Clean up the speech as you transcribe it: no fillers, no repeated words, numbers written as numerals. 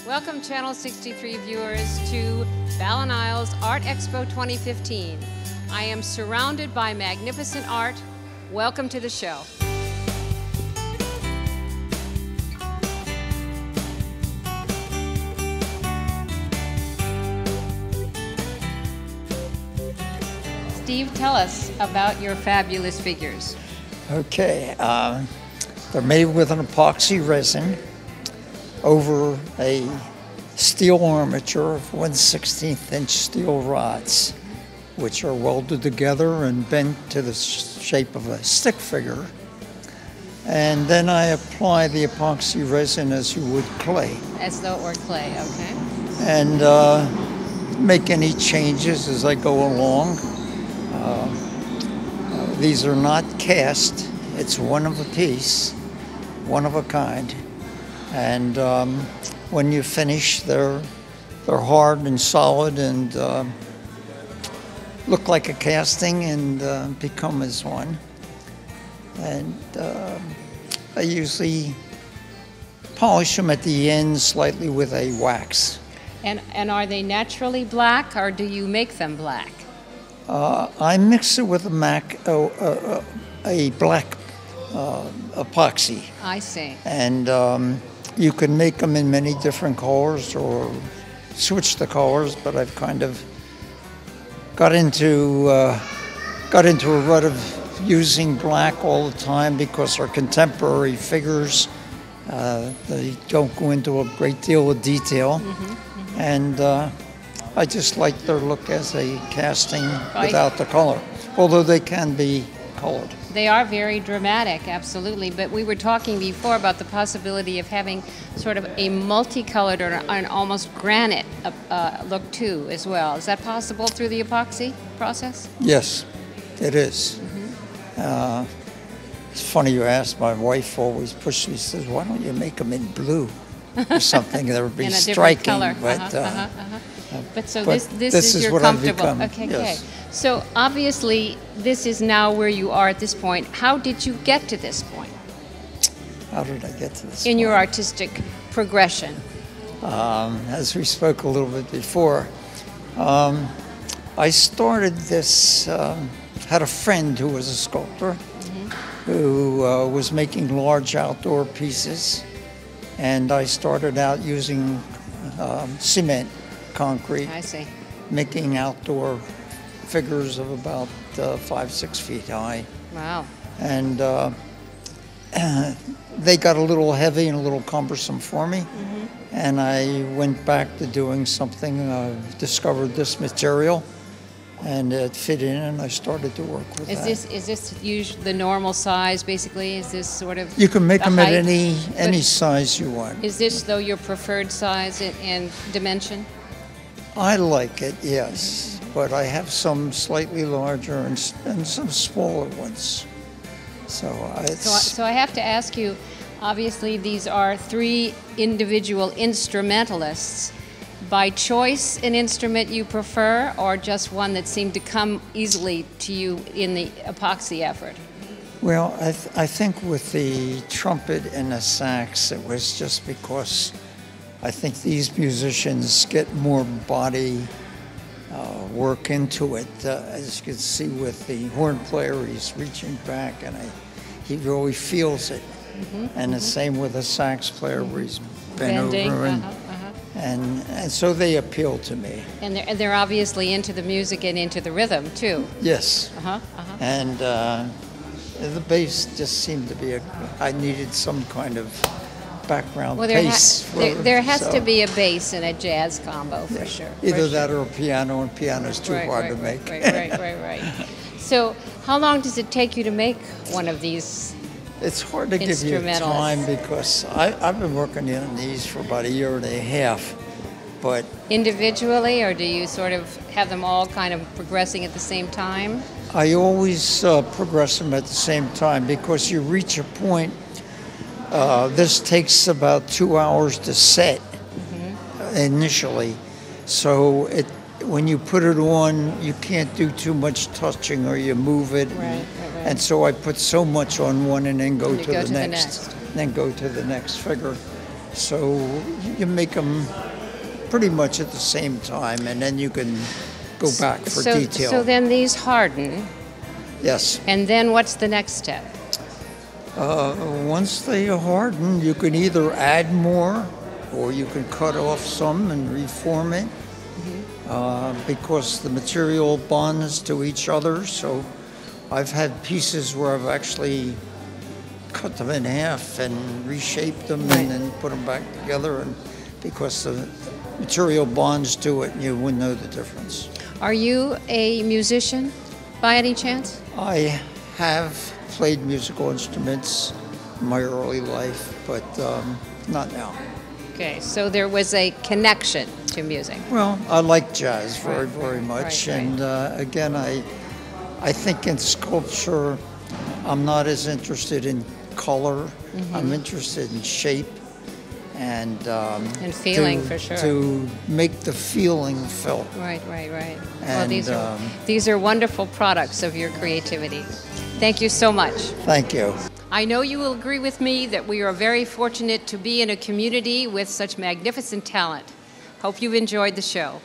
Welcome Channel 63 viewers to BallenIsles Art Expo 2015. I am surrounded by magnificent art. Welcome to the show. Steve, tell us about your fabulous figures. Okay, they're made with an epoxy resin over a steel armature of 1/16 inch steel rods, which are welded together and bent to the shape of a stick figure. And then I apply the epoxy resin as you would clay. As though it were clay, okay. And make any changes as I go along. These are not cast. It's one of a piece, one of a kind. And when you finish, they're hard and solid and look like a casting and become as one. And I usually polish them at the end slightly with a wax. And are they naturally black, or do you make them black? I mix it with a black epoxy. I see. And you can make them in many different colors or switch the colors, but I've kind of got into a rut of using black all the time because our contemporary figures, they don't go into a great deal of detail. And I just like their look as a casting without the color, although they can be colored. They are very dramatic, absolutely, but we were talking before about the possibility of having sort of a multicolored or an almost granite look too as well. Is that possible through the epoxy process? Yes, it is. It's funny you ask. My wife always pushes me, says, why don't you make them in blue or something that would be in a striking. Color. But so this is your what comfortable. I've become. Okay, yes. okay. So obviously this is now where you are at this point. How did you get to this point? How did I get to this in point? your artistic progression? As we spoke a little bit before, I started this, had a friend who was a sculptor who was making large outdoor pieces, and I started out using cement, concrete, I see. making outdoor figures of about 5-6 feet high. Wow. And they got a little heavy and a little cumbersome for me. And I went back to doing something, discovered this material, and it fit in, and I started to work with that. Is this usually the normal size, basically? Is this sort of You can make them height? at any size you want. Is this, though, your preferred size and dimension? I like it, yes, but I have some slightly larger and some smaller ones. So I have to ask you, obviously these are three individual instrumentalists. By choice, an instrument you prefer, or just one that seemed to come easily to you in the epoxy effort? Well, I think with the trumpet and the sax, it was just because I think these musicians get more body work into it. As you can see with the horn player, he's reaching back and he really feels it. And the same with the sax player where he's bent over and so they appeal to me. And they're obviously into the music and into the rhythm too. Yes. And the bass just seemed to be I needed some kind of background bass. There has to be a bass in a jazz combo for sure. Either that or a piano, and piano's too hard to make. Right. So how long does it take you to make one of these? It's hard to give you time because I've been working on these for about 1.5 years, but... Individually, or do you sort of have them all kind of progressing at the same time? I always progress them at the same time because you reach a point, this takes about 2 hours to set initially, so when you put it on, you can't do too much touching or you move it. And so I put so much on one and then go to the next. Then go to the next figure. So you make them pretty much at the same time, and then you can go back for detail. So then these harden, Yes. and then what's the next step? Once they harden, you can either add more, or you can cut off some and reform it, because the material bonds to each other. So I've had pieces where I've actually cut them in half and reshaped them and then put them back together, and because the material bonds to it, you wouldn't know the difference. Are you a musician by any chance? I have played musical instruments in my early life, but not now. Okay, so there was a connection to music. Well, I like jazz very much, right. and again, I think in sculpture, I'm not as interested in color. I'm interested in shape and feeling, for sure. To make the feeling felt. Right. And, Well, these are wonderful products of your creativity. Thank you so much. Thank you. I know you will agree with me that we are very fortunate to be in a community with such magnificent talent. Hope you've enjoyed the show.